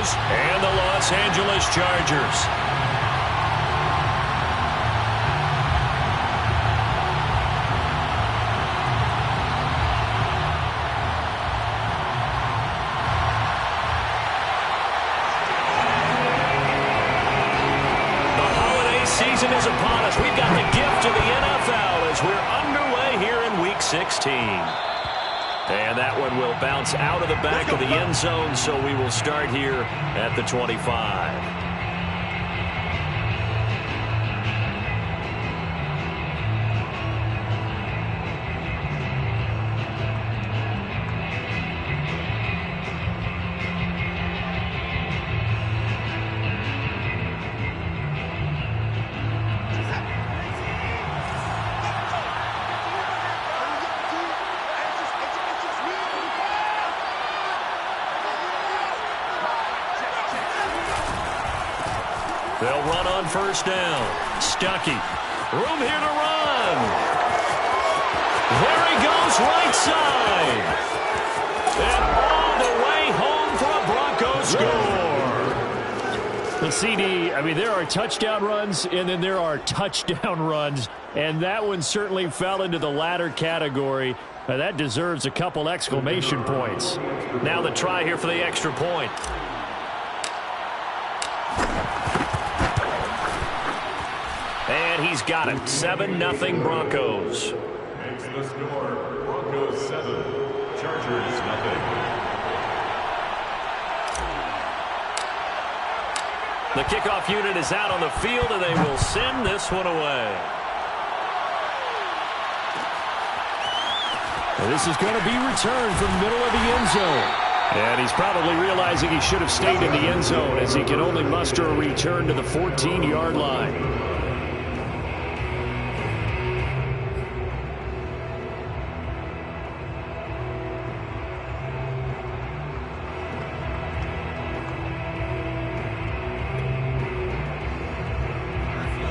Broncos and the Los Angeles Chargers. Season is upon us. We've got the gift of the NFL as we're underway here in Week 16. And that one will bounce out of the back of the end zone, so we will start here at the 25. They'll run on first down. Stuckey. Room here to run. There he goes, right side. And all the way home for a Broncos score. But CD, I mean, there are touchdown runs, and then there are touchdown runs. And that one certainly fell into the latter category. That deserves a couple exclamation points. Now the try here for the extra point. And he's got it. 7-0 Broncos. Makes the score. Broncos 7, Chargers 0. The kickoff unit is out on the field, and they will send this one away. And this is going to be returned from the middle of the end zone. And he's probably realizing he should have stayed in the end zone as he can only muster a return to the 14-yard line.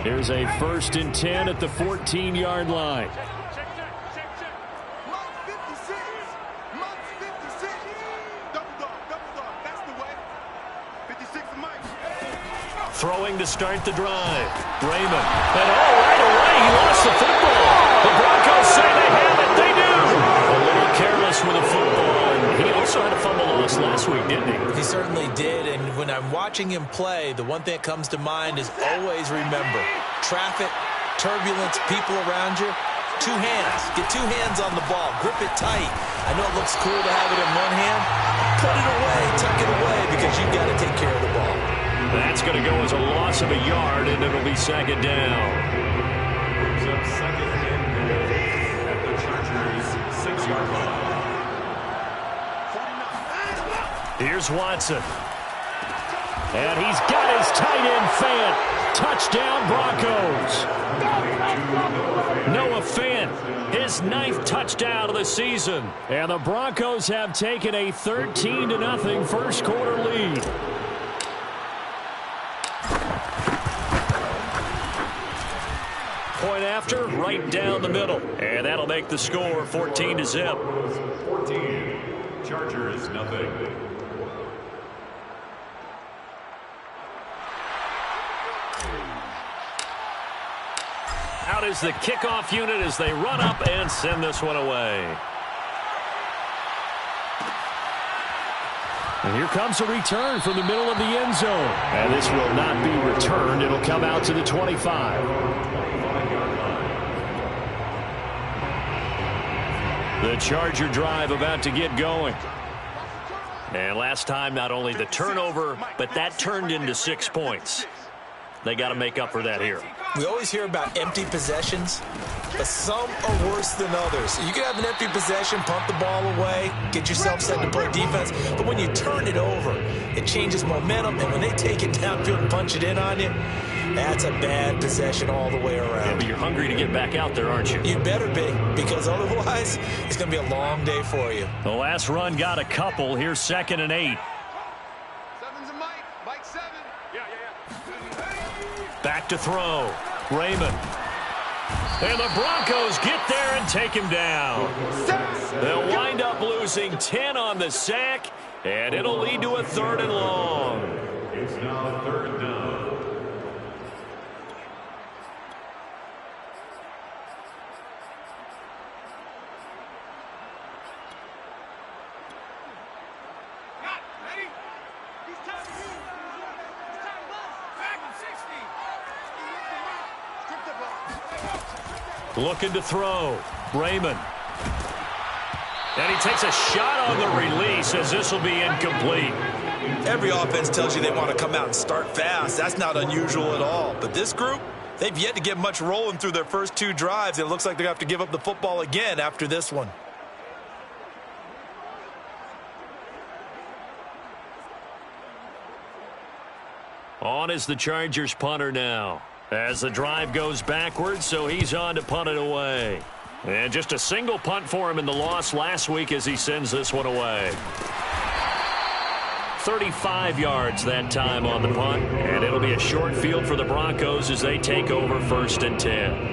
Here's a 1st and 10 at the 14-yard line. Throwing to start the drive. Raymond. And right away, he lost the football. The Broncos say they have it. They do. A little careless with the football. And he also had a fumble loss last week, didn't he? He certainly did. And when I'm watching him play, the one thing that comes to mind is always remember, traffic, turbulence, people around you, 2 hands. Get 2 hands on the ball. Grip it tight. I know it looks cool to have it in one hand. Put it away. Tuck it away because you've got to take care of the ball. That's going to go as a loss of a yard, and it'll be 2nd down. Brings up 2nd and goal at the Chargers 6-yard line. Here's Watson. And he's got his tight end Fant. Touchdown, Broncos. Noah Fant, his 9th touchdown of the season. And the Broncos have taken a 13-0 first quarter lead. Point after, right down the middle. And that'll make the score 14-0. 14, Chargers 0. Out is the kickoff unit as they run up and send this one away. And here comes a return from the middle of the end zone. And this will not be returned. It'll come out to the 25. The Charger drive about to get going. And last time, not only the turnover, but that turned into 6 points. They got to make up for that here. We always hear about empty possessions, but some are worse than others. You can have an empty possession, pump the ball away, get yourself set to play defense, but when you turn it over, it changes momentum, and when they take it downfield and punch it in on you, that's a bad possession all the way around. Yeah, but you're hungry to get back out there, aren't you? You better be, because otherwise, it's going to be a long day for you. The last run got a couple. Here's 2nd and 8. Back to throw. Raymond. And the Broncos get there and take him down. They'll wind up losing 10 on the sack, And it'll lead to a 3rd and long. It's now 3rd down. Looking to throw. Raymond. And he takes a shot on the release as this will be incomplete. Every offense tells you they want to come out and start fast. That's not unusual at all. But this group, they've yet to get much rolling through their first 2 drives. It looks like they're going to have to give up the football again after this one. On is the Chargers punter now. As the drive goes backwards, so he's on to punt it away. And just a single punt for him in the loss last week as he sends this one away. 35 yards that time on the punt, and it'll be a short field for the Broncos as they take over 1st and 10.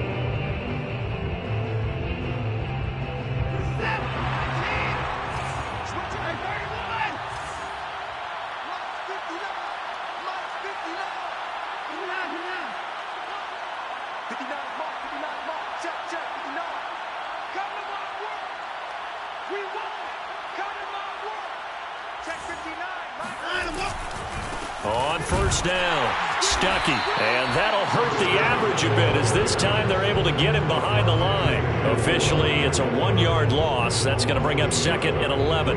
On 1st down, Stuckey, and that'll hurt the average a bit as this time they're able to get him behind the line. Officially, it's a 1-yard loss. That's going to bring up 2nd and 11.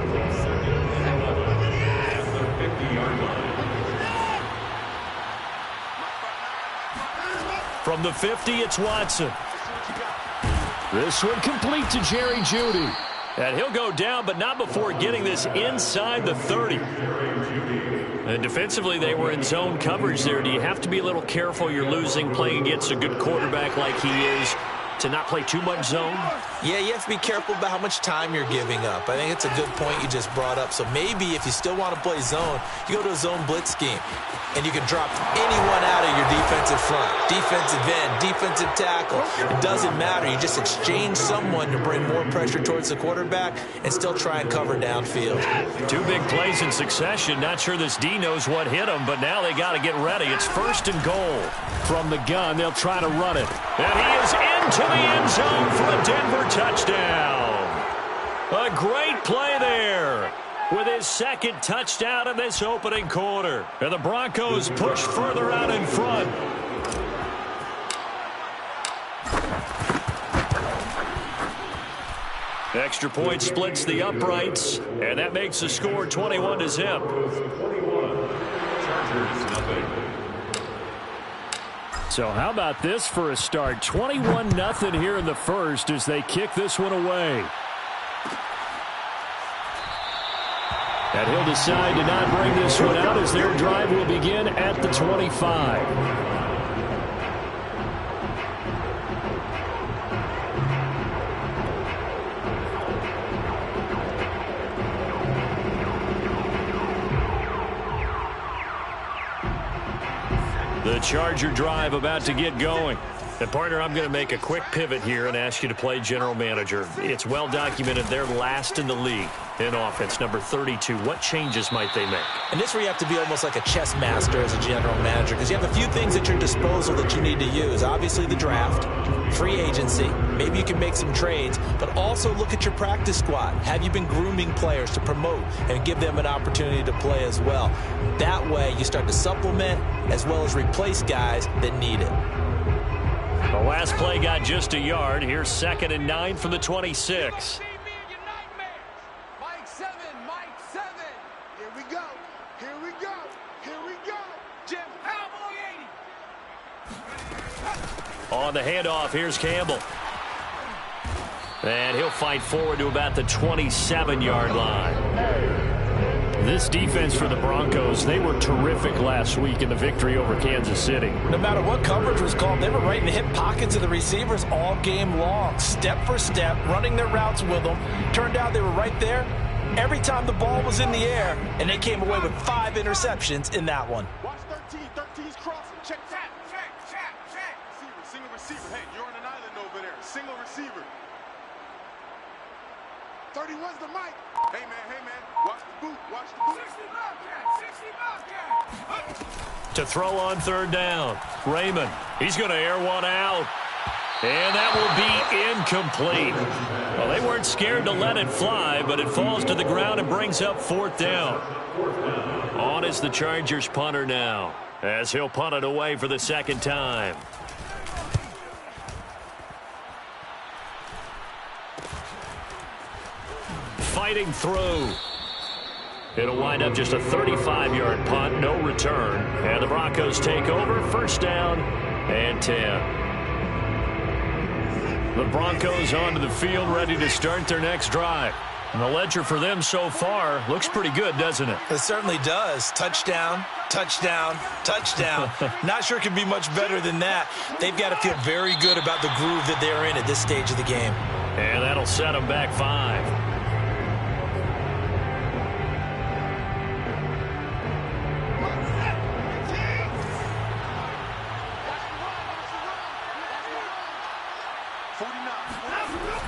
From the 50, it's Watson. This one complete to Jerry Jeudy. And he'll go down, but not before getting this inside the 30. And defensively, they were in zone coverage there. Do you have to be a little careful? You're losing, playing against a good quarterback like he is, to not play too much zone? Yeah, you have to be careful about how much time you're giving up. I think it's a good point you just brought up. So maybe if you still want to play zone, you go to a zone blitz scheme. And you can drop anyone out of your defensive front. Defensive end, defensive tackle. It doesn't matter. You just exchange someone to bring more pressure towards the quarterback and still try and cover downfield. 2 big plays in succession. Not sure this D knows what hit him, but now they got to get ready. It's 1st and goal. From the gun, they'll try to run it. And he is into the end zone for a Denver touchdown. A great play there with his 2nd touchdown in this opening quarter. And the Broncos push further out in front. Extra point splits the uprights, and that makes the score 21-0. So how about this for a start? 21-0 here in the first as they kick this one away. And he'll decide to not bring this one out as their drive will begin at the 25. The Charger drive about to get going. And, partner, I'm going to make a quick pivot here and ask you to play general manager. It's well documented they're last in the league in offense, number 32. What changes might they make? And this is where you have to be almost like a chess master as a general manager because you have a few things at your disposal that you need to use. Obviously, the draft, free agency. Maybe you can make some trades, but also look at your practice squad. Have you been grooming players to promote and give them an opportunity to play as well? That way, you start to supplement as well as replace guys that need it. The last play got just a yard. Here's 2nd and 9 from the 26. Mike 7. Here we go. Jim, Cowboy 80. On the handoff, here's Campbell. And he'll fight forward to about the 27-yard line. This defense for the Broncos, they were terrific last week in the victory over Kansas City. No matter what coverage was called, they were right in the hip pockets of the receivers all game long. Step for step, running their routes with them. Turned out they were right there every time the ball was in the air, and they came away with 5 interceptions in that one. Watch 13. 13's crossing. Check. Single receiver. Hey, you're on an island over there. Single receiver. 31's the mic. Hey, man. Watch the boot. Watch the boot. 60 Bobcat. To throw on third down. Raymond. He's going to air one out. And that will be incomplete. Well, they weren't scared to let it fly, but it falls to the ground and brings up fourth down. On is the Chargers punter now, as he'll punt it away for the second time. Fighting through. It'll wind up just a 35-yard punt, no return. And the Broncos take over, first down and 10. The Broncos onto the field, ready to start their next drive. And the ledger for them so far looks pretty good, doesn't it? It certainly does. Touchdown, touchdown, touchdown. Not sure it can be much better than that. They've got to feel very good about the groove that they're in at this stage of the game. And that'll set them back 5.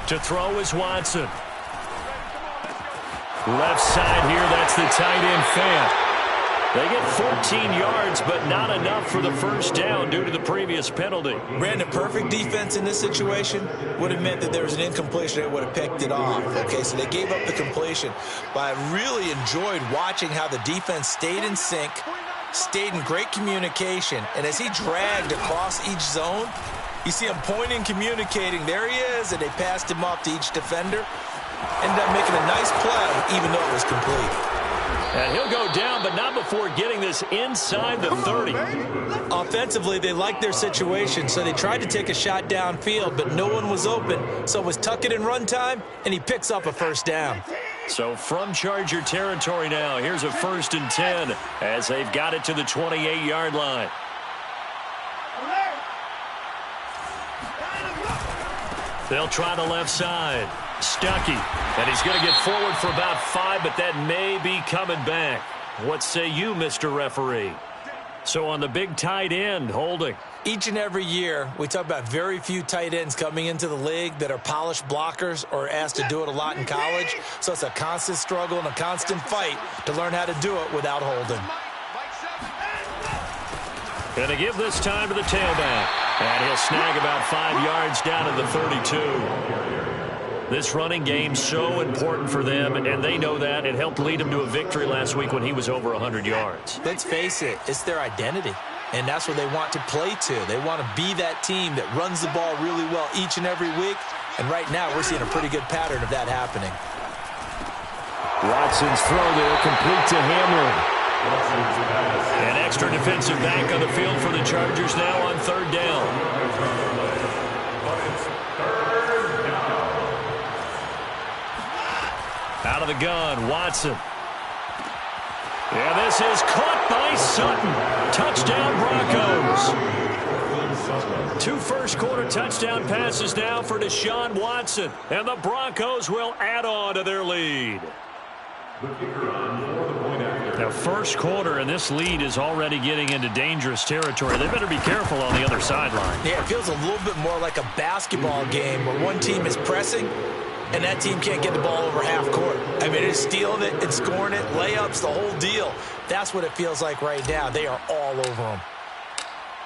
To throw is Watson. Left side here, that's the tight end Fant. They get 14 yards, but not enough for the first down due to the previous penalty. Brandon, perfect defense in this situation would have meant that there was an incompletion that would have picked it off. Okay, so they gave up the completion. But I really enjoyed watching how the defense stayed in sync, stayed in great communication, and as he dragged across each zone, you see him pointing, communicating. There he is, and they passed him off to each defender. Ended up making a nice play, even though it was complete. And he'll go down, but not before getting this inside the 30. Offensively, they liked their situation, so they tried to take a shot downfield, but no one was open. So it was tuck it in run time, and he picks up a first down. So from Charger territory now, here's a 1st and 10 as they've got it to the 28-yard line. They'll try the left side. Stuckey. And he's going to get forward for about 5, but that may be coming back. What say you, Mr. Referee? So on the big tight end, holding. Each and every year, we talk about very few tight ends coming into the league that are polished blockers or asked to do it a lot in college. So it's a constant struggle and a constant fight to learn how to do it without holding. Going to give this time to the tailback. And he'll snag about 5 yards down to the 32. This running game so important for them, and they know that. It helped lead them to a victory last week when he was over 100 yards. Let's face it, it's their identity, and that's what they want to play to. They want to be that team that runs the ball really well each and every week, and right now we're seeing a pretty good pattern of that happening. Watson's throw there, complete to Hamlin. An extra defensive back on the field for the Chargers now on 3rd down. Out of the gun, Watson. And this is caught by Sutton. Touchdown, Broncos. 2 first-quarter touchdown passes now for Deshaun Watson. And the Broncos will add on to their lead. Now, first quarter, and this lead is already getting into dangerous territory. They better be careful on the other sideline. Yeah, it feels a little bit more like a basketball game where one team is pressing and that team can't get the ball over half court. I mean, it's stealing it, it's scoring it, layups, the whole deal. That's what it feels like right now. They are all over them.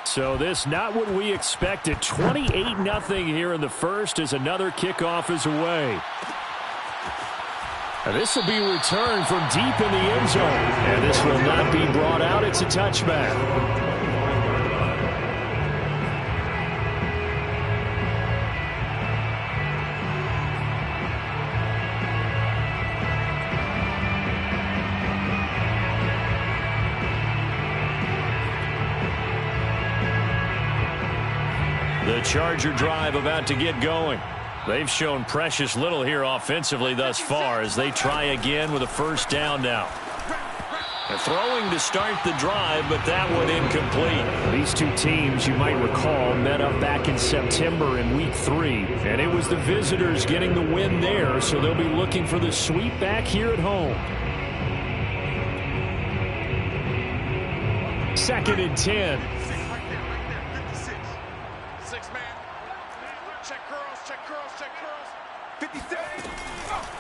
So this not what we expected. 28-0 here in the first as another kickoff is away. And this will be returned from deep in the end zone. And this will not be brought out. It's a touchback. The Charger drive about to get going. They've shown precious little here offensively thus far as they try again with a first down now. They're throwing to start the drive, but that one incomplete. These two teams, you might recall, met up back in September in Week 3, and it was the visitors getting the win there, so they'll be looking for the sweep back here at home. 2nd and 10.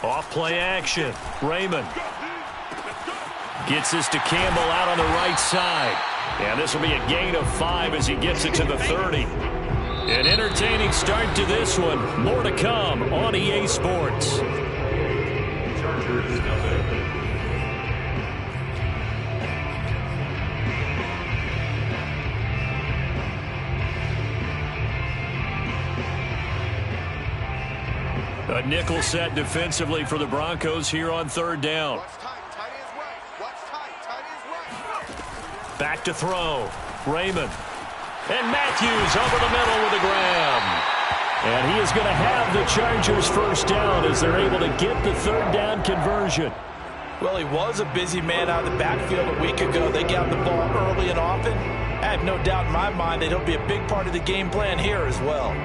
Off play action. Raymond gets this to Campbell out on the right side. And this will be a gain of 5 as he gets it to the 30. An entertaining start to this one. More to come on EA Sports. A nickel set defensively for the Broncos here on third down. Back to throw. Raymond. And Matthews over the middle with a grab. And he is going to have the Chargers first down as they're able to get the third down conversion. Well, he was a busy man out of the backfield a week ago. They got the ball early and often. I have no doubt in my mind that he'll be a big part of the game plan here as well.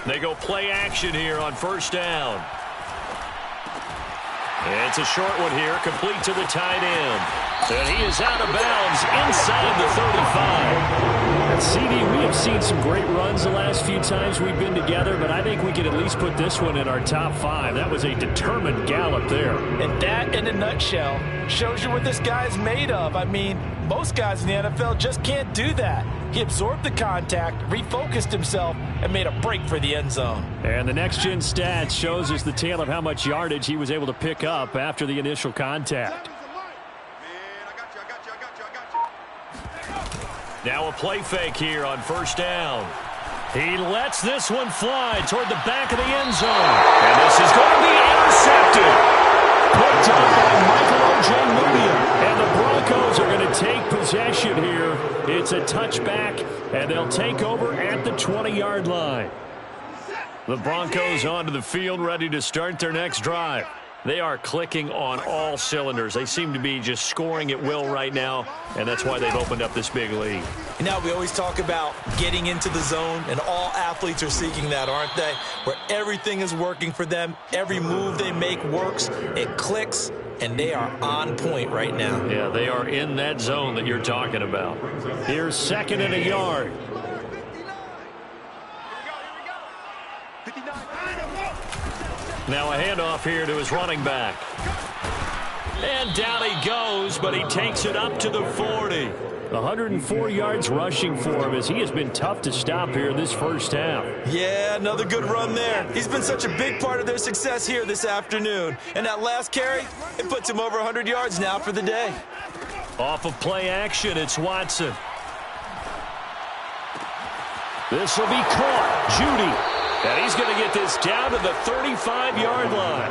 They go play action here on first down. And it's a short one here, complete to the tight end. And he is out of bounds inside the 35. And CD, we have seen some great runs the last few times we've been together, but I think we could at least put this one in our top 5. That was a determined gallop there. And that, in a nutshell, shows you what this guy is made of. I mean, most guys in the NFL just can't do that. He absorbed the contact, refocused himself, and made a break for the end zone. And the next-gen stats shows us the tale of how much yardage he was able to pick up after the initial contact. Now a play fake here on first down. He lets this one fly toward the back of the end zone. And this is going to be intercepted. Picked up by Michael O.J. And the Broncos are going to take possession here. It's a touchback, and they'll take over at the 20-yard line. The Broncos onto the field, ready to start their next drive. They are clicking on all cylinders. They seem to be just scoring at will right now, and that's why they've opened up this big lead. Now, we always talk about getting into the zone, and all athletes are seeking that, aren't they? Where everything is working for them, every move they make works, it clicks, and they are on point right now. Yeah, they are in that zone that you're talking about. Here's second and a yard. Now a handoff here to his running back. And down he goes, but he takes it up to the 40. 104 yards rushing for him as he has been tough to stop here this first half. Yeah, another good run there. He's been such a big part of their success here this afternoon. And that last carry, it puts him over 100 yards now for the day. Off of play action, it's Watson. This will be caught. Judy. And he's going to get this down to the 35-yard line.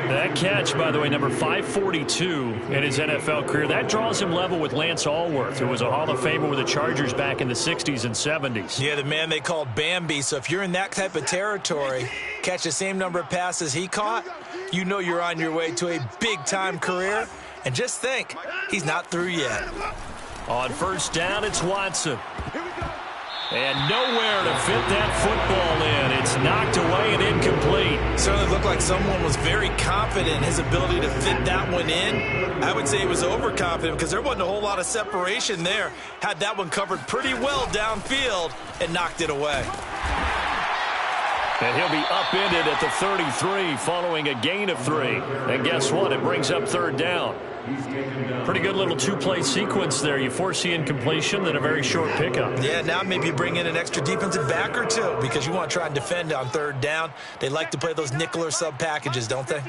That catch, by the way, number 542 in his NFL career. That draws him level with Lance Allworth, who was a Hall of Famer with the Chargers back in the 60s and 70s. Yeah, the man they called Bambi. So if you're in that type of territory, catch the same number of passes he caught, you know you're on your way to a big-time career. And just think, he's not through yet. On first down, it's Watson. And nowhere to fit that football in. It's knocked away and incomplete. Certainly looked like someone was very confident in his ability to fit that one in. I would say he was overconfident because there wasn't a whole lot of separation there. Had that one covered pretty well downfield and knocked it away. And he'll be upended at the 33 following a gain of 3. And guess what? It brings up third down. Pretty good little two-play sequence there. You foresee incompletion, then a very short pickup. Yeah, now maybe you bring in an extra defensive back or two because you want to try and defend on third down. They like to play those nickel or sub packages, don't they?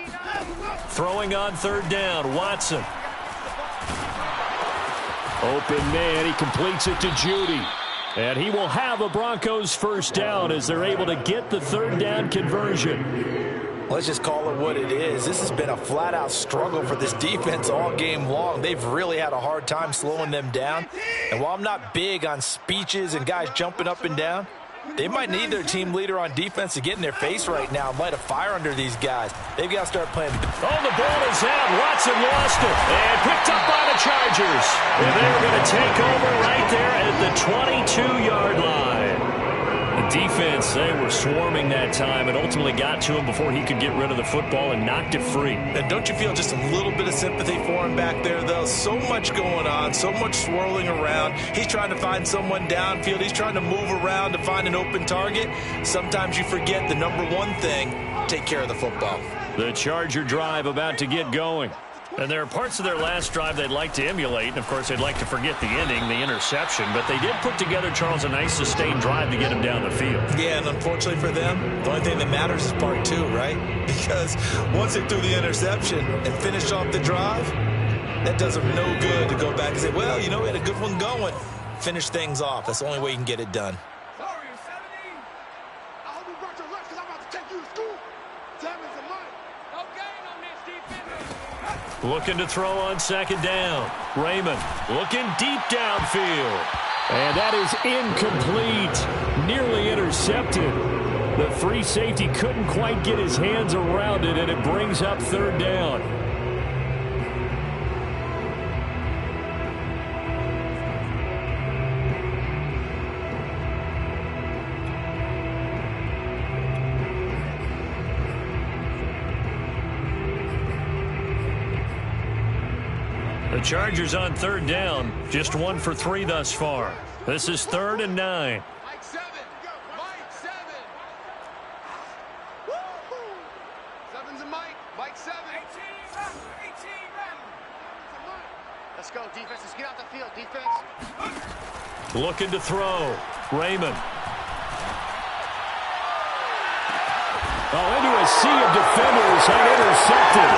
Throwing on third down, Watson. Open man, he completes it to Judy. And he will have a Broncos first down as they're able to get the third down conversion. Let's just call it what it is. This has been a flat-out struggle for this defense all game long. They've really had a hard time slowing them down. And while I'm not big on speeches and guys jumping up and down, they might need their team leader on defense to get in their face right now and light a fire under these guys. They've got to start playing. Oh, the ball is out. Watson lost it. And picked up by the Chargers. And they're going to take over right there at the 22-yard line. defense, they were swarming that time and ultimately got to him before he could get rid of the football and knocked it free. And don't you feel just a little bit of sympathy for him back there, though? So much going on, so much swirling around. He's trying to find someone downfield. He's trying to move around to find an open target. Sometimes you forget the number one thing, take care of the football. The Charger drive about to get going. And there are parts of their last drive they'd like to emulate. And, of course, they'd like to forget the ending, the interception. But they did put together, Charles, a nice sustained drive to get him down the field. Yeah, and unfortunately for them, the only thing that matters is part two, right? Because once they threw the interception and finished off the drive, that does them no good to go back and say, well, you know, we had a good one going. Finish things off. That's the only way you can get it done. Looking to throw on second down. Raymond looking deep downfield. And that is incomplete. Nearly intercepted. The free safety couldn't quite get his hands around it, and it brings up third down. The Chargers on third down, just 1 for 3 thus far. This is 3rd and 9. Mike 7. Mike 7. Woo-hoo. 7's a Mike. Mike 7. 18. Let's go, defense. Let's get out the field, defense. Looking to throw. Raymond. Oh, into a sea of defenders and intercepted.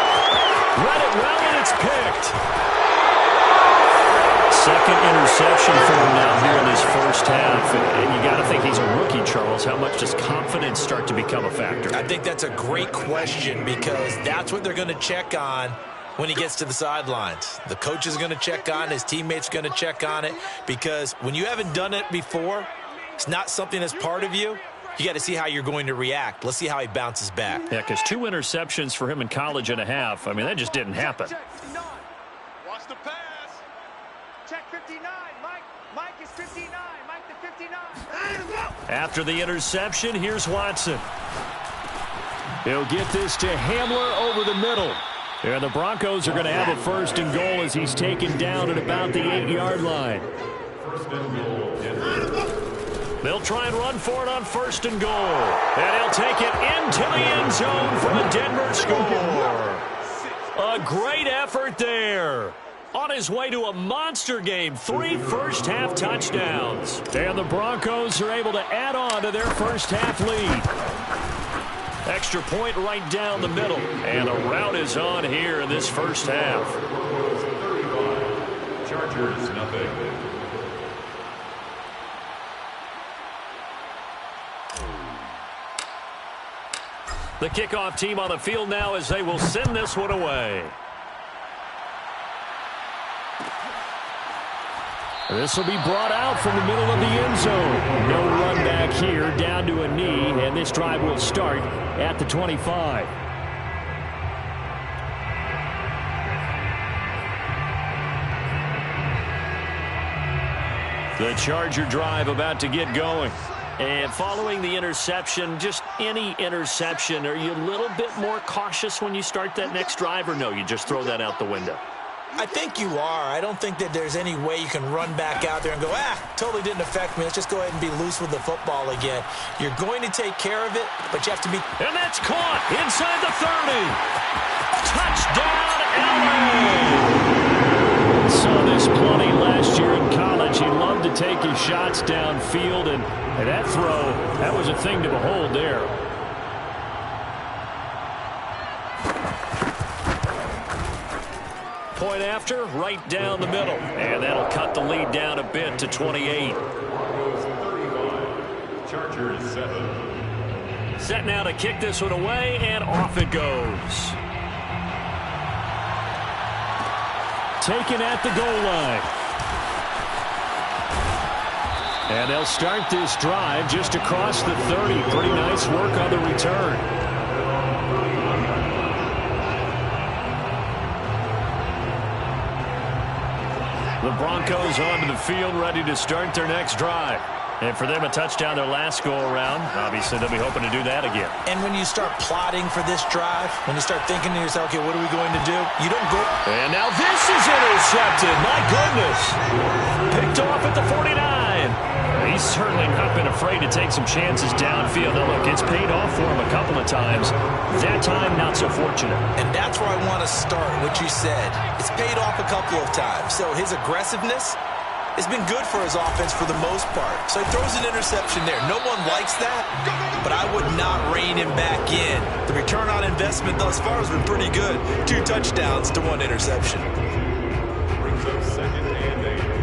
Read it well, and it's picked. Second interception for him now here in this first half. And you got to think he's a rookie, Charles. How much does confidence start to become a factor? I think that's a great question because that's what they're going to check on when he gets to the sidelines. The coach is going to check on, his teammates are going to check on it, because when you haven't done it before, it's not something that's part of you. You got to see how you're going to react. Let's see how he bounces back. Yeah, because 2 interceptions for him in college and a half. I mean, that just didn't happen. Watch the pass. Check 59. Mike is 59. Mike the 59. After the interception, here's Watson. He'll get this to Hamler over the middle. And the Broncos are going to have a 1st and goal as he's taken down at about the 8-yard line. They'll try and run for it on 1st and goal. And he'll take it into the end zone for the Denver score. A great effort there. On his way to a monster game, 3 first-half touchdowns. And the Broncos are able to add on to their first-half lead. Extra point right down the middle. And a rout is on here in this first half. Chargers, nothing. The kickoff team on the field now as they will send this one away. This will be brought out from the middle of the end zone. No run back here, down to a knee, and this drive will start at the 25. The Charger drive about to get going. And following the interception, just any interception, are you a little bit more cautious when you start that next drive, or no, you just throw that out the window? I think you are. I don't think that there's any way you can run back out there and go, totally didn't affect me. Let's just go ahead and be loose with the football again. You're going to take care of it, but you have to be... And that's caught inside the 30. Touchdown, LA! Saw this plenty last year in college. He loved to take his shots downfield, and that throw, that was a thing to behold there. Point after, right down the middle. And that'll cut the lead down a bit to 28. Broncos 35. Chargers 7. Set now to kick this one away, and off it goes. Taken at the goal line. And they'll start this drive just across the 30. Pretty nice work on the return. The Broncos onto the field, ready to start their next drive. And for them, a touchdown their last go-around. Obviously, they'll be hoping to do that again. And when you start plotting for this drive, when you start thinking to yourself, okay, what are we going to do? You don't go. And now this is intercepted. My goodness. Picked off at the 49. He's certainly not been afraid to take some chances downfield. Now, look, it's paid off for him a couple of times. That time, not so fortunate. And that's where I want to start, what you said. It's paid off a couple of times. So his aggressiveness has been good for his offense for the most part. So he throws an interception there. No one likes that, but I would not rein him back in. The return on investment thus far has been pretty good. 2 touchdowns to 1 interception. Brings up 2nd and 8.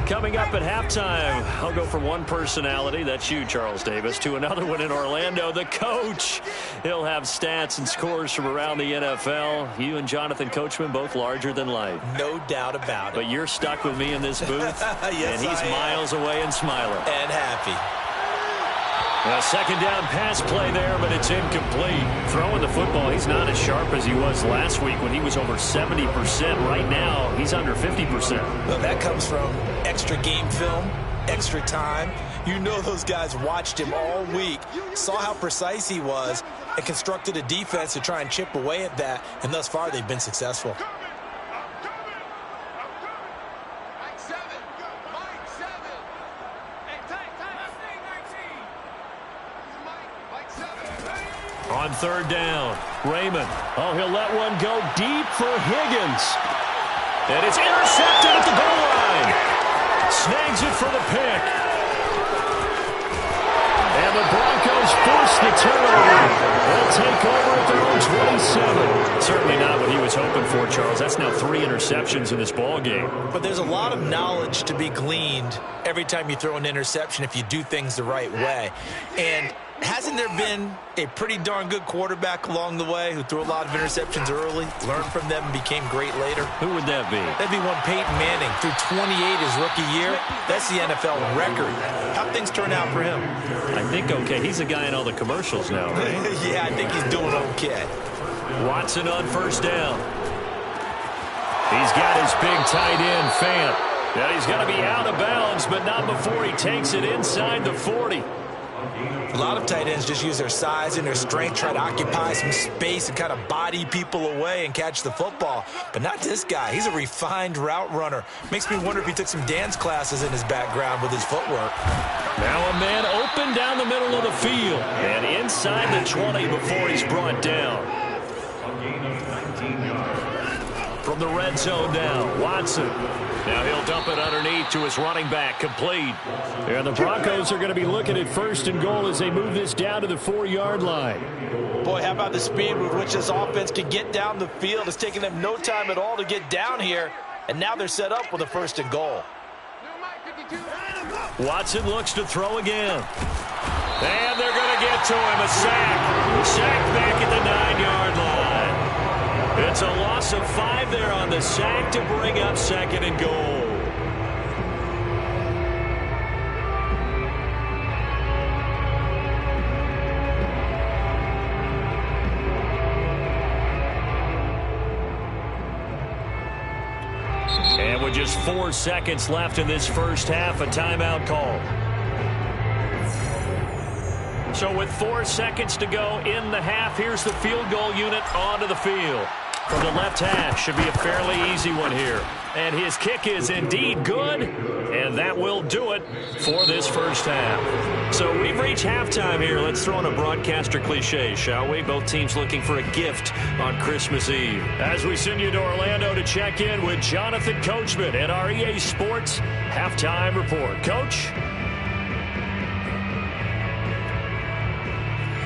Coming up at halftime, I'll go from one personality, that's you, Charles Davis, to another one in Orlando, the coach. He'll have stats and scores from around the NFL. You and Jonathan Coachman, both larger than life. No doubt about it. But you're stuck with me in this booth, yes, and he's miles away and smiling. And happy. A second down pass play there, but it's incomplete. Throwing the football, he's not as sharp as he was last week when he was over 70%. Right now, he's under 50%. Well, that comes from extra game film, extra time. You know those guys watched him all week, saw how precise he was, and constructed a defense to try and chip away at that, and thus far they've been successful. On third down, Raymond. Oh, he'll let one go deep for Higgins. And it's intercepted at the goal line. Snags it for the pick. And the Broncos force the turnover. They'll take over at their own 27. Certainly not what he was hoping for, Charles. That's now 3 interceptions in this ball game. But there's a lot of knowledge to be gleaned every time you throw an interception if you do things the right way. And hasn't there been a pretty darn good quarterback along the way who threw a lot of interceptions early, learned from them, and became great later? Who would that be? That'd be one Peyton Manning. Threw 28 his rookie year. That's the NFL record. How'd things turn out for him? I think okay. He's a guy in all the commercials now, right? Yeah, I think he's doing okay. Watson on first down. He's got his big tight end, Fant. Now he's got to be out of bounds, but not before he takes it inside the 40. A lot of tight ends just use their size and their strength, try to occupy some space and kind of body people away and catch the football. But not this guy. He's a refined route runner. Makes me wonder if he took some dance classes in his background with his footwork. Now a man open down the middle of the field and inside the 20 before he's brought down. From the red zone now, Watson. Now he'll dump it underneath to his running back, complete. And the Broncos are going to be looking at first and goal as they move this down to the 4-yard line. Boy, how about the speed with which this offense can get down the field? It's taking them no time at all to get down here, and now they're set up with a first and goal. Watson looks to throw again. And they're going to get to him, a sack. Sack back at the 9-yard line. It's a loss of 5 there on the sack to bring up second and goal. And with just 4 seconds left in this first half, a timeout call. So with 4 seconds to go in the half, here's the field goal unit onto the field. From the left hash, should be a fairly easy one here. And his kick is indeed good, and that will do it for this first half. So we've reached halftime here. Let's throw in a broadcaster cliche, shall we? Both teams looking for a gift on Christmas Eve. As we send you to Orlando to check in with Jonathan Coachman at our EA Sports Halftime Report. Coach?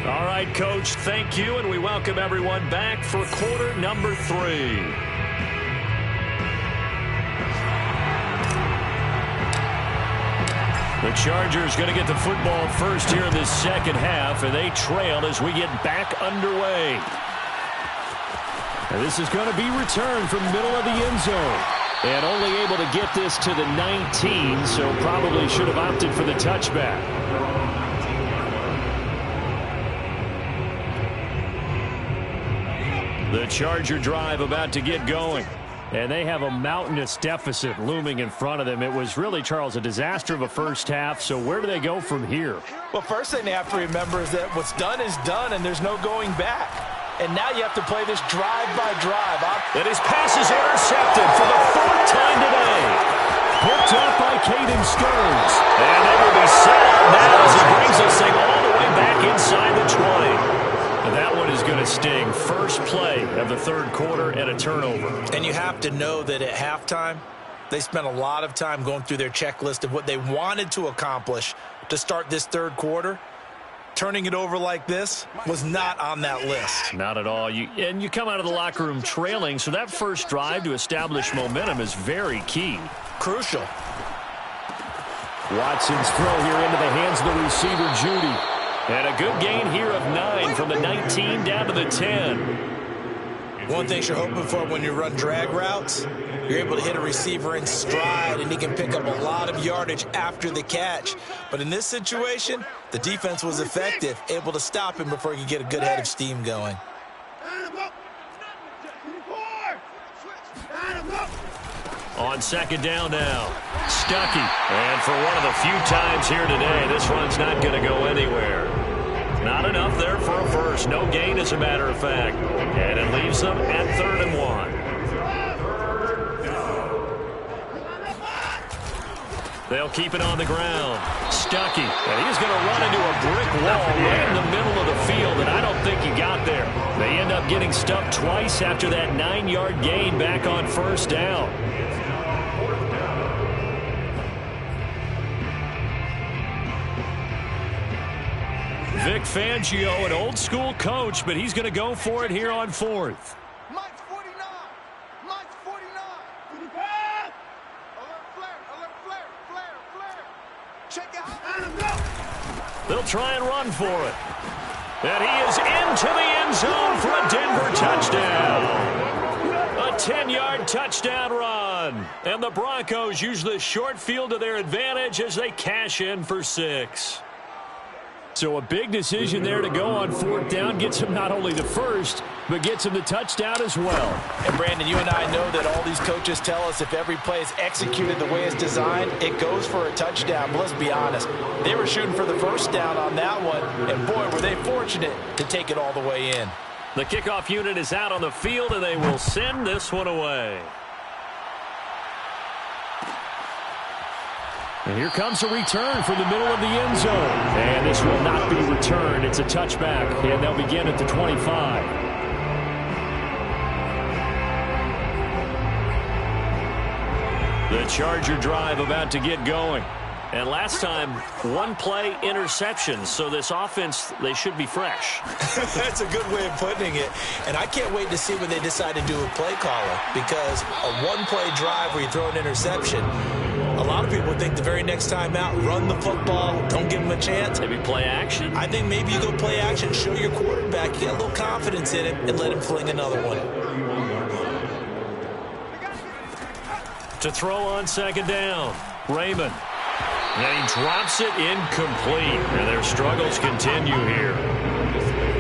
All right, Coach, thank you, and we welcome everyone back for quarter number 3. The Chargers going to get the football first here in this second half, and they trail as we get back underway. And this is going to be returned from the middle of the end zone. And only able to get this to the 19, so probably should have opted for the touchback. The Charger drive about to get going. And they have a mountainous deficit looming in front of them. It was really, Charles, a disaster of a first half. So where do they go from here? Well, first thing they have to remember is that what's done is done, and there's no going back. And now you have to play this drive-by-drive. And his pass is intercepted for the fourth time today. Picked up by Caden Stearns. And they will be set up now as he brings this thing all the way back inside the 20. And that one is going to sting. First play of the third quarter and a turnover. And you have to know that at halftime, they spent a lot of time going through their checklist of what they wanted to accomplish to start this third quarter. Turning it over like this was not on that list. Not at all. And you come out of the locker room trailing, so that first drive to establish momentum is very key. Crucial. Watson's throw here into the hands of the receiver, Judy. And a good gain here of 9 from the 19 down to the 10. One thing you're hoping for when you run drag routes, you're able to hit a receiver in stride, and he can pick up a lot of yardage after the catch. But in this situation, the defense was effective, able to stop him before he could get a good head of steam going. On second down now, Stuckey. And for one of the few times here today, this one's not going to go anywhere. Not enough there for a first. No gain, as a matter of fact. And it leaves them at 3rd and 1. They'll keep it on the ground. Stuckey. And he's going to run into a brick wall right in the middle of the field, and I don't think he got there. They end up getting stuffed twice after that 9-yard gain back on first down. Vic Fangio, an old-school coach, but he's going to go for it here on 4th. Mike's 49. Mike's 49. Alert flare. Alert flare. Flare. Check it out. They'll try and run for it. And he is into the end zone for a Denver touchdown. A 10-yard touchdown run. And the Broncos use the short field to their advantage as they cash in for 6. So a big decision there to go on 4th down. Gets him not only the first, but gets him the touchdown as well. And Brandon, you and I know that all these coaches tell us if every play is executed the way it's designed, it goes for a touchdown. But let's be honest, they were shooting for the first down on that one, and boy, were they fortunate to take it all the way in. The kickoff unit is out on the field, and they will send this one away. And here comes a return from the middle of the end zone. And this will not be returned. It's a touchback, and they'll begin at the 25. The Charger drive about to get going. And last time, one play interception. So this offense, they should be fresh. That's a good way of putting it. And I can't wait to see when they decide to do a play caller, because a one-play drive where you throw an interception, a lot of people think the very next time out, run the football, don't give them a chance. Maybe play action? I think maybe you go play action, show your quarterback, get a little confidence in him, and let him fling another one. To throw on second down, Raymond. And he drops it incomplete. And their struggles continue here.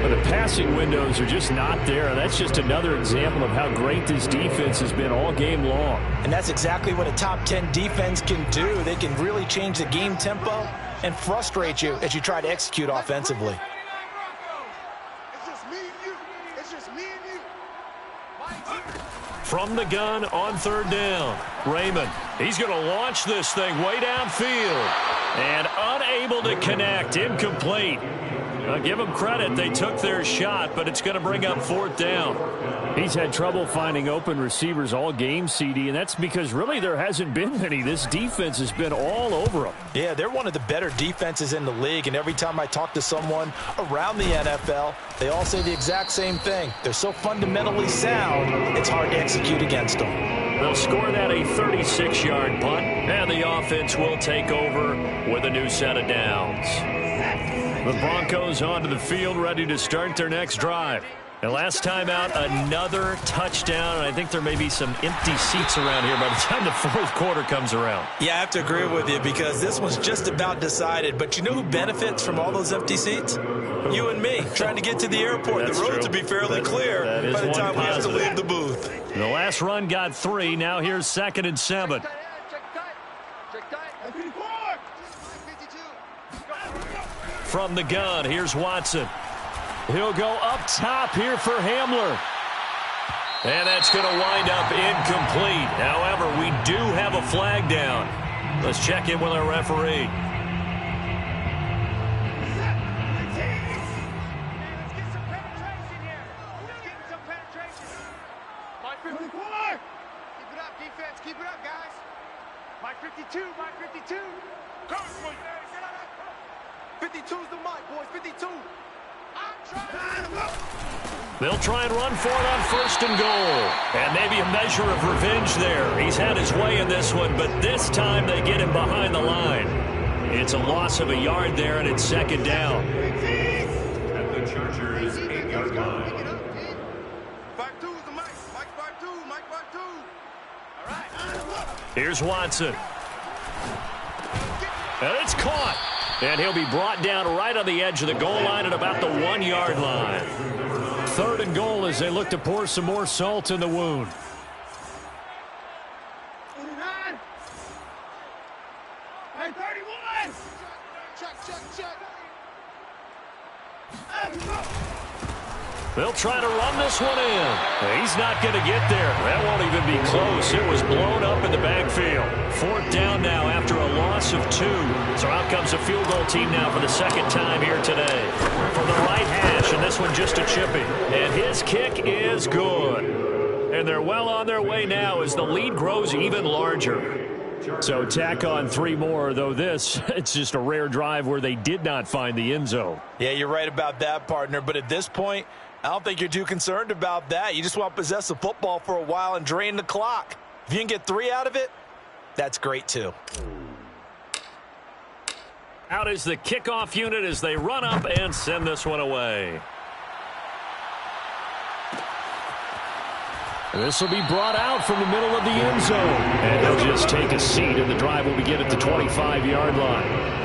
But the passing windows are just not there. And that's just another example of how great this defense has been all game long. And that's exactly what a top 10 defense can do. They can really change the game tempo and frustrate you as you try to execute offensively. It's just me and you. It's just me and you. From the gun on third down, Raymond. He's going to launch this thing way downfield. And unable to connect. Incomplete. Give them credit. They took their shot, but it's going to bring up fourth down. He's had trouble finding open receivers all game, CD, and that's because really there hasn't been many. This defense has been all over them. Yeah, they're one of the better defenses in the league, and every time I talk to someone around the NFL, they all say the exact same thing. They're so fundamentally sound, it's hard to execute against them. They'll score that a 36-yard punt, and the offense will take over with a new set of downs. The Broncos onto the field, ready to start their next drive. And last time out, another touchdown. And I think there may be some empty seats around here by the time the fourth quarter comes around. Yeah, I have to agree with you because this one's just about decided. But you know who benefits from all those empty seats? You and me, trying to get to the airport. That's the roads true. will be fairly clear by the time we have to leave the booth. The last run got 3. Now here's 2nd and 7. From the gun, here's Watson. He'll go up top here for Hamler. And that's going to wind up incomplete. However, we do have a flag down. Let's check in with our referee. Keep it up, guys. Mike 52, Mike 52. 52's the mic, boys. 52. They'll try and run for it on 1st and goal. And maybe a measure of revenge there. He's had his way in this one, but this time they get him behind the line. It's a loss of a yard there, and it's 2nd down. At the Chargers' 8-yard line. 52's the mic. Mike 52. Mike 52. All right. Here's Watson. And it's caught. And he'll be brought down right on the edge of the goal line at about the 1-yard line. 3rd and goal as they look to pour some more salt in the wound. 49. Hey, 31. Check. They'll try to run this one in. He's not going to get there. That won't even be close. It was blown up in the backfield. 4th down now after a loss of 2. So out comes a field goal team now for the 2nd time here today. From the right hash, and this one just a chippy. And his kick is good. And they're well on their way now as the lead grows even larger. So tack on 3 more, though it's just a rare drive where they did not find the end zone. Yeah, you're right about that, partner. But at this point, I don't think you're too concerned about that. You just want to possess the football for a while and drain the clock. If you can get 3 out of it, that's great too. Out is the kickoff unit as they run up and send this one away. This will be brought out from the middle of the end zone. And they'll just take a seat, and the drive will begin at the 25-yard line.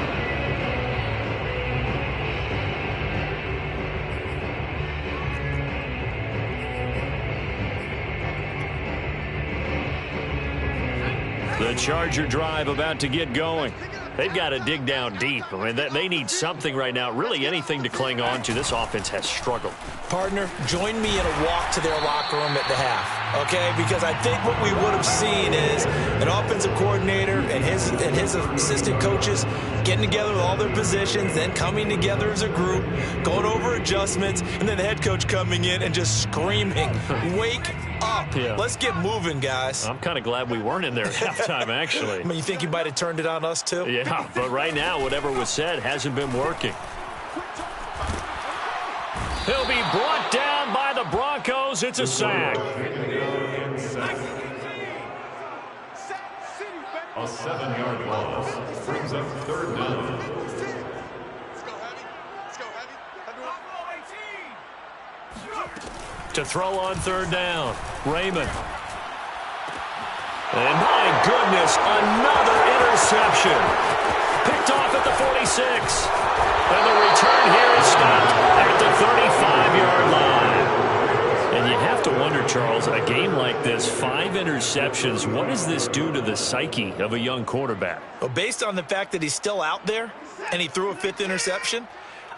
The Charger drive about to get going. They've got to dig down deep. I mean, they need something right now, really anything to cling on to. This offense has struggled. Partner, join me in a walk to their locker room at the half, okay? Because I think what we would have seen is an offensive coordinator and his assistant coaches getting together with all their positions, then coming together as a group, going over adjustments, and then the head coach coming in and just screaming, wake up. Yeah. Let's get moving, guys. I'm kind of glad we weren't in there at halftime, actually. I mean, you think you might have turned it on us, too? Yeah, but right now, whatever was said hasn't been working. He'll be brought down by the Broncos. It's a sack. A 7-yard loss brings up 3rd down. Let's go, Heavy. Let's go, Heavy. To throw on 3rd down, Raymond. And my goodness, another interception. Picked off at the 46. And the return here is stopped at the 35-yard line. And you have to wonder, Charles, a game like this, 5 interceptions, what does this do to the psyche of a young quarterback? Well, based on the fact that he's still out there and he threw a 5th interception,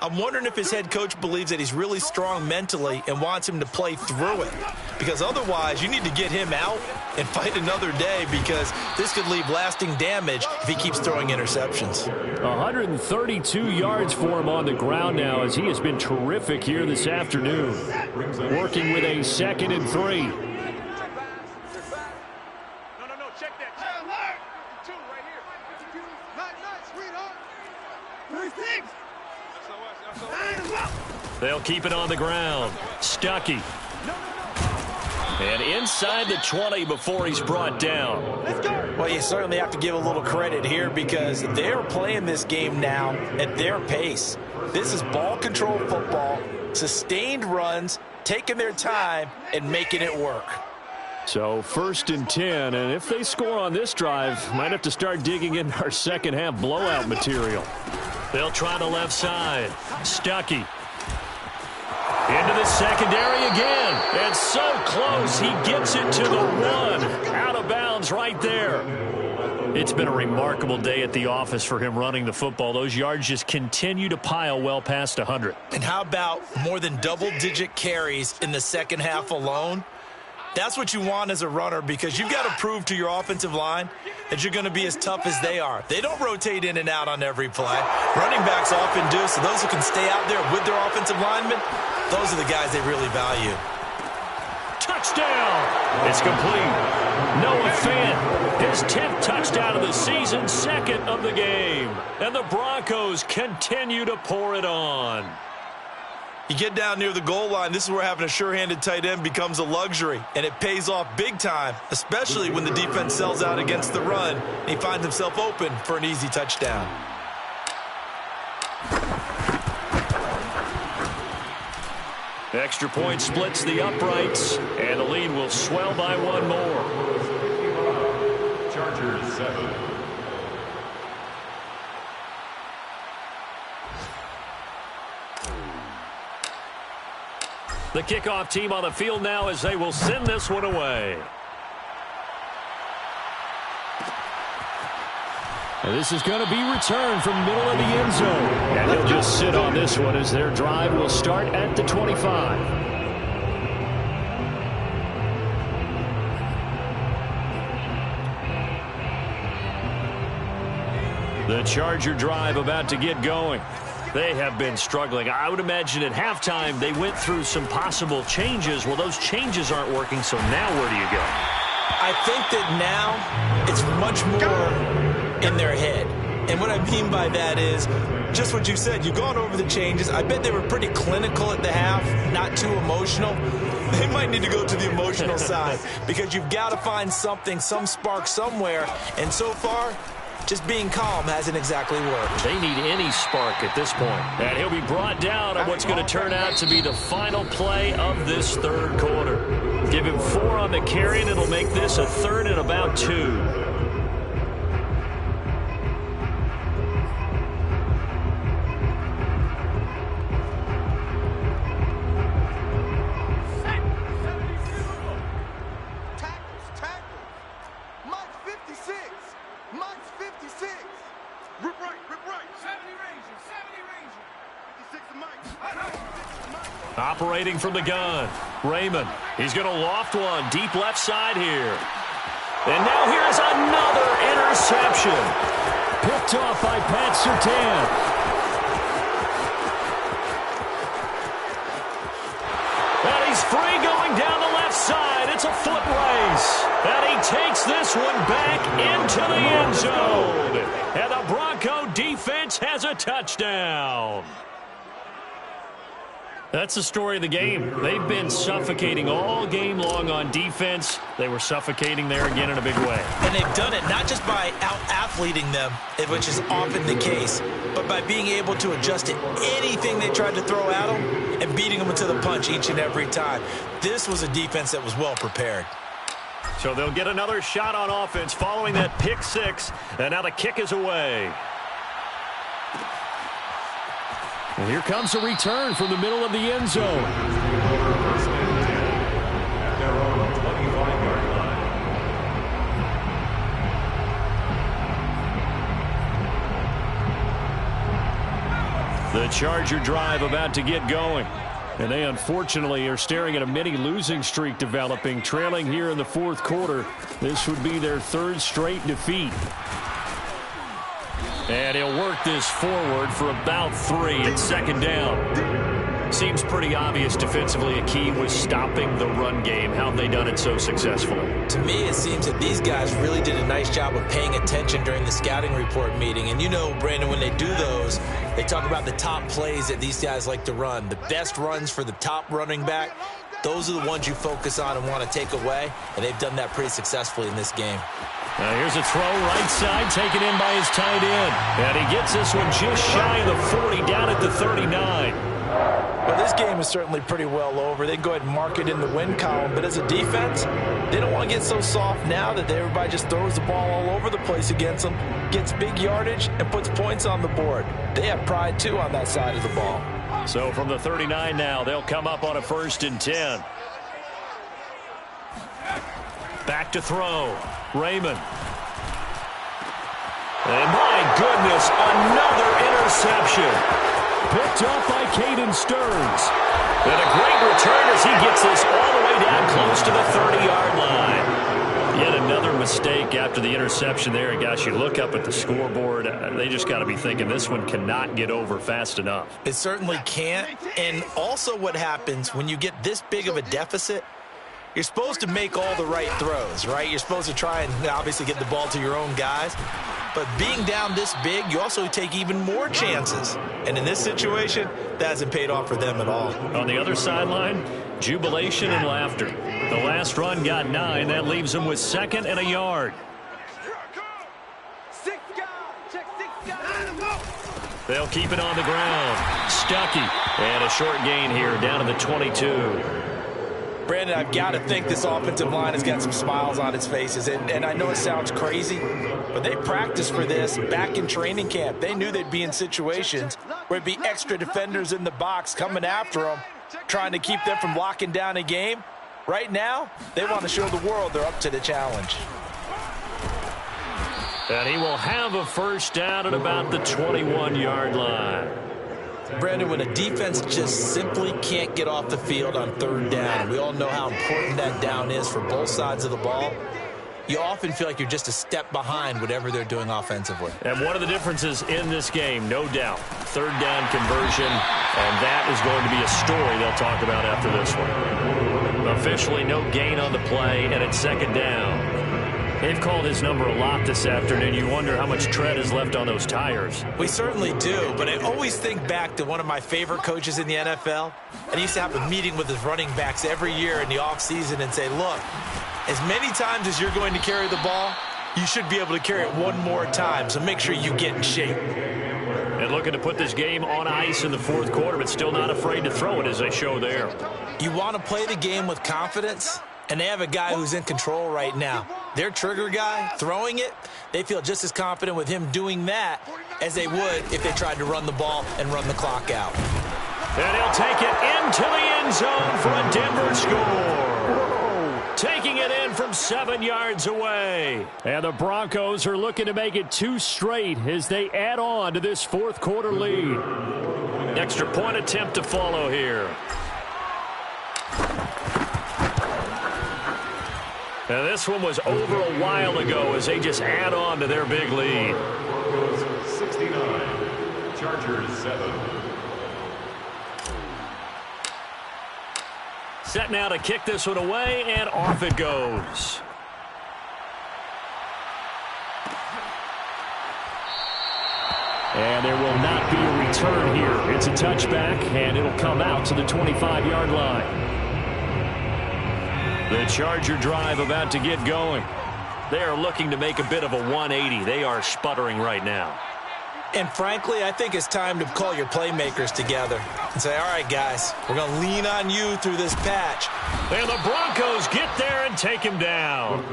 I'm wondering if his head coach believes that he's really strong mentally and wants him to play through it. Because otherwise, you need to get him out and fight another day because this could leave lasting damage if he keeps throwing interceptions. 132 yards for him on the ground now as he has been terrific here this afternoon. Working with a 2nd and 3. No, check that. 52 right here. 52. Not, sweetheart. 36. They'll keep it on the ground. Stuckey. And inside the 20 before he's brought down. Well, you certainly have to give a little credit here because they're playing this game now at their pace. This is ball control football, sustained runs, taking their time and making it work. So 1st and 10, and if they score on this drive, might have to start digging in our second half blowout material. They'll try the left side. Stuckey. Into the secondary again. And so close, he gets it to the 1. Out of bounds right there. It's been a remarkable day at the office for him running the football. Those yards just continue to pile well past 100. And how about more than double-digit carries in the second half alone? That's what you want as a runner, because you've got to prove to your offensive line that you're going to be as tough as they are. They don't rotate in and out on every play. Running backs often do, so those who can stay out there with their offensive linemen, those are the guys they really value. Touchdown! It's complete. Noah Fant, his 10th touchdown of the season, 2nd of the game. And the Broncos continue to pour it on. You get down near the goal line, this is where having a sure-handed tight end becomes a luxury, and it pays off big time, especially when the defense sells out against the run, and he finds himself open for an easy touchdown. Extra point splits the uprights, and the lead will swell by 1 more. Chargers 7. The kickoff team on the field now as they will send this one away. And this is going to be returned from middle of the end zone. And he'll just sit on this one as their drive will start at the 25. The Charger drive about to get going. They have been struggling. I would imagine at halftime they went through some possible changes. Well, those changes aren't working, so now where do you go? I think that now it's much more in their head. And what I mean by that is just what you said. You've gone over the changes. I bet they were pretty clinical at the half, not too emotional. They might need to go to the emotional side because you've got to find something, some spark somewhere. And so far, just being calm hasn't exactly worked. They need any spark at this point. And he'll be brought down on what's going to turn out to be the final play of this 3rd quarter. Give him 4 on the carry, and it'll make this a 3rd and about 2. Operating from the gun, Raymond. He's going to loft one deep left side here. And now here's another interception. Picked off by Pat Surtain. And he's free going down the left side. It's a foot race. And he takes this one back into the end zone. And the Bronco defense has a touchdown. That's the story of the game. They've been suffocating all game long on defense. They were suffocating there again in a big way. And they've done it not just by out-athleting them, which is often the case, but by being able to adjust to anything they tried to throw at them and beating them to the punch each and every time. This was a defense that was well prepared. So they'll get another shot on offense following that pick 6, and now the kick is away. And here comes a return from the middle of the end zone. First and 10 at their own 25-yard line. The Charger drive about to get going. And they unfortunately are staring at a mini losing streak developing, trailing here in the 4th quarter. This would be their 3rd straight defeat. And he'll work this forward for about 3 at 2nd down. Seems pretty obvious defensively a key was stopping the run game. How have they done it so successfully? To me, it seems that these guys really did a nice job of paying attention during the scouting report meeting. And you know, Brandon, when they do those, they talk about the top plays that these guys like to run. The best runs for the top running back, those are the ones you focus on and want to take away. And they've done that pretty successfully in this game. Now here's a throw right side taken in by his tight end. And he gets this one just shy of the 40 down at the 39. But this game is certainly pretty well over. They can go ahead and mark it in the win column. But as a defense, they don't want to get so soft now that everybody just throws the ball all over the place against them, gets big yardage, and puts points on the board. They have pride, too, on that side of the ball. So from the 39 now, they'll come up on a 1st and 10. Back to throw. Raymond. And my goodness, another interception. Picked up by Caden Stearns. And a great return as he gets this all the way down close to the 30-yard line. Yet another mistake after the interception there. And gosh, you look up at the scoreboard, they just got to be thinking this one cannot get over fast enough. It certainly can't. And also what happens when you get this big of a deficit, you're supposed to make all the right throws, right? You're supposed to try and obviously get the ball to your own guys. But being down this big, you also take even more chances. And in this situation, that hasn't paid off for them at all. On the other sideline, jubilation and laughter. The last run got 9. That leaves them with 2nd and a yard. They'll keep it on the ground. Stuckey. And a short gain here down to the 22. Brandon, I've got to think this offensive line has got some smiles on its faces. And I know it sounds crazy, but they practiced for this back in training camp. They knew they'd be in situations where it'd be extra defenders in the box coming after them, trying to keep them from locking down a game. Right now, they want to show the world they're up to the challenge. And he will have a 1st down at about the 21-yard line. Brandon, when a defense just simply can't get off the field on 3rd down, and we all know how important that down is for both sides of the ball, you often feel like you're just a step behind whatever they're doing offensively. And one of the differences in this game, no doubt, 3rd down conversion, and that is going to be a story they'll talk about after this one. Officially no gain on the play, and it's 2nd down. They've called his number a lot this afternoon. You wonder how much tread is left on those tires. We certainly do, but I always think back to one of my favorite coaches in the NFL. And he used to have a meeting with his running backs every year in the offseason and say, look, as many times as you're going to carry the ball, you should be able to carry it one more time, so make sure you get in shape. And looking to put this game on ice in the 4th quarter, but still not afraid to throw it as they show there. You want to play the game with confidence, and they have a guy who's in control right now. Their trigger guy, throwing it, they feel just as confident with him doing that as they would if they tried to run the ball and run the clock out. And he'll take it into the end zone for a Denver score. Taking it in from 7 yards away. And the Broncos are looking to make it 2 straight as they add on to this 4th quarter lead. Extra point attempt to follow here. Now this one was over a while ago as they just add on to their big lead. 69, Chargers 7. Set now to kick this one away, and off it goes. And there will not be a return here. It's a touchback, and it'll come out to the 25-yard line. The Charger drive about to get going. They are looking to make a bit of a 180. They are sputtering right now. And frankly, I think it's time to call your playmakers together and say, all right, guys, we're going to lean on you through this patch. And the Broncos get there and take him down.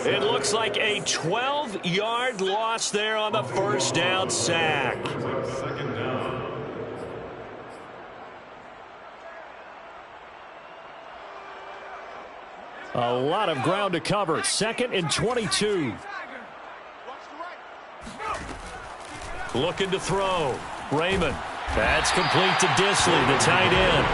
It looks like a 12-yard loss there on the 1st down sack. 2nd down. A lot of ground to cover. 2nd and 22. Looking to throw. Raymond. That's complete to Disley, the tight end.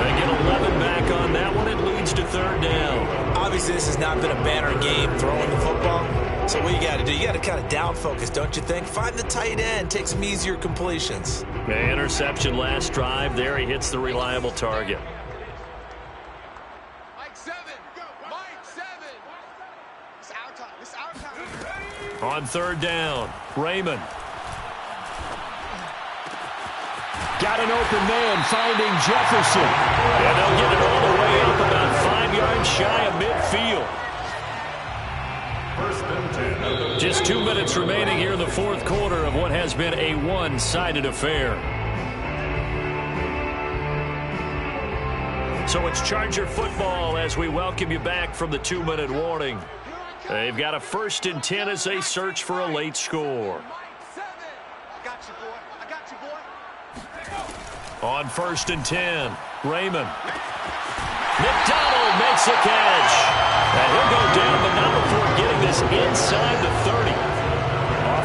They get 11 back on that one. It leads to 3rd down. Obviously, this has not been a banner game throwing the football. So what you got to do, you got to kind of down focus, don't you think? Find the tight end. Take some easier completions. The interception last drive. There he hits the reliable target. On 3rd down, Raymond. Got an open man finding Jefferson. And they'll get it all the way up about 5 yards shy of midfield. 1st and 10. Just 2 minutes remaining here in the 4th quarter of what has been a one-sided affair. So it's Charger football as we welcome you back from the 2-minute warning. They've got a 1st and 10 as they search for a late score. I got you, boy. I got you, boy. On 1st and 10, Raymond. McDonald makes a catch. And he'll go down, but not before getting this inside the 30.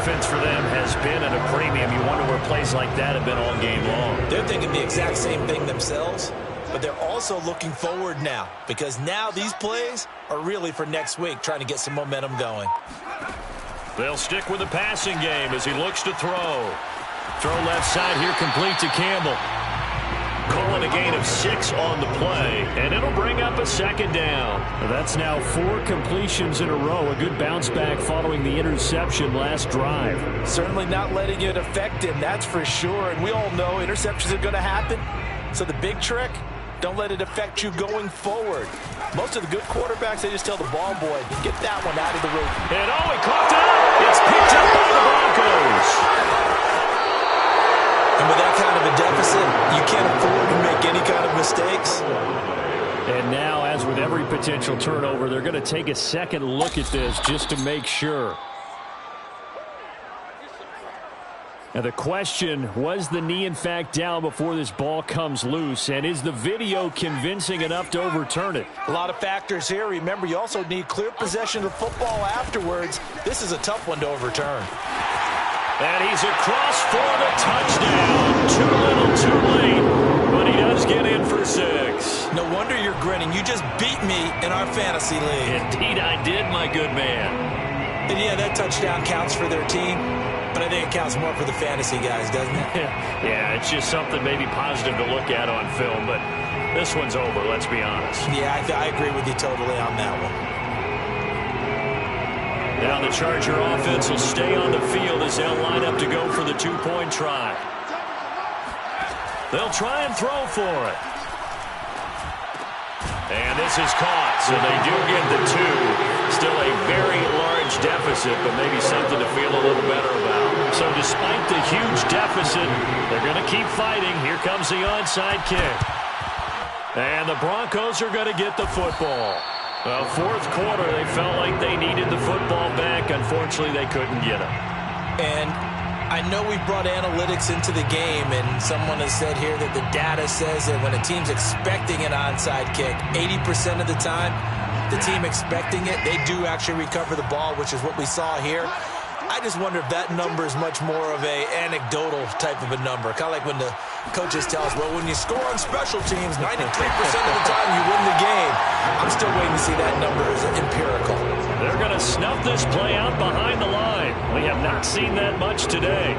Offense for them has been at a premium. You wonder where plays like that have been all game long. They're thinking the exact same thing themselves, but they're also looking forward now because now these plays are really for next week, trying to get some momentum going. They'll stick with the passing game as he looks to throw. Throw left side here, complete to Campbell. Calling a gain of 6 on the play, and it'll bring up a 2nd down. That's now 4 completions in a row. A good bounce back following the interception last drive. Certainly not letting it affect him, that's for sure. And we all know interceptions are going to happen. So the big trick, don't let it affect you going forward. Most of the good quarterbacks, they just tell the ball boy, get that one out of the room. And he caught it. It's picked up by the Broncos. And with that kind of a deficit, you can't afford to make any kind of mistakes. And now, as with every potential turnover, they're going to take a second look at this just to make sure. And the question, was the knee in fact down before this ball comes loose? And is the video convincing enough to overturn it? A lot of factors here. Remember, you also need clear possession of football afterwards. This is a tough one to overturn. And he's across for the touchdown. Too little, too late. But he does get in for 6. No wonder you're grinning. You just beat me in our fantasy league. Indeed I did, my good man. And yeah, that touchdown counts for their team. But I think it counts more for the fantasy guys, doesn't it? Yeah, it's just something maybe positive to look at on film. But this one's over, let's be honest. Yeah, I agree with you totally on that one. Now the Charger offense will stay on the field as they'll line up to go for the 2-point try. They'll try and throw for it. And this is caught, so they do get the 2. Still a very large deficit, but maybe something to feel a little better about. So despite the huge deficit, they're going to keep fighting. Here comes the onside kick. And the Broncos are going to get the football. Well, 4th quarter, they felt like they needed the football back. Unfortunately, they couldn't get it. And I know we brought analytics into the game, and someone has said here that the data says that when a team's expecting an onside kick, 80% of the time, the team expecting it, they do actually recover the ball, which is what we saw here. I just wonder if that number is much more of a anecdotal type of a number. Kind of like when the coaches tell us, well, when you score on special teams, 93% of the time you win the game. I'm still waiting to see that number as empirical. They're going to snuff this play out behind the line. We have not seen that much today.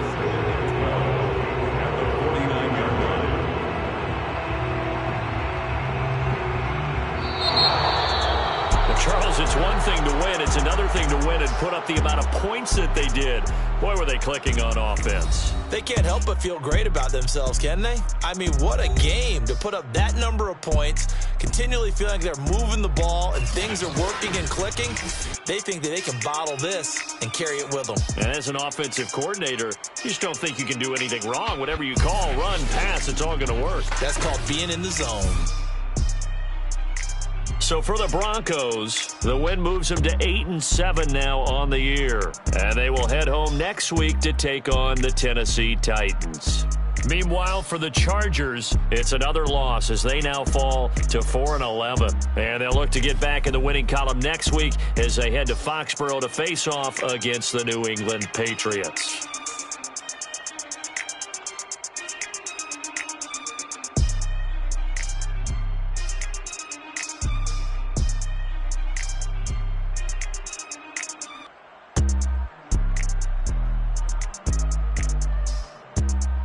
Charles, it's one thing to win. It's another thing to win and put up the amount of points that they did. Boy, were they clicking on offense. They can't help but feel great about themselves, can they? I mean, what a game to put up that number of points, continually feeling like they're moving the ball and things are working and clicking. They think that they can bottle this and carry it with them. And as an offensive coordinator, you just don't think you can do anything wrong. Whatever you call, run, pass, it's all going to work. That's called being in the zone. So for the Broncos, the win moves them to 8-7 now on the year. And they will head home next week to take on the Tennessee Titans. Meanwhile, for the Chargers, it's another loss as they now fall to 4-11. And they'll look to get back in the winning column next week as they head to Foxborough to face off against the New England Patriots.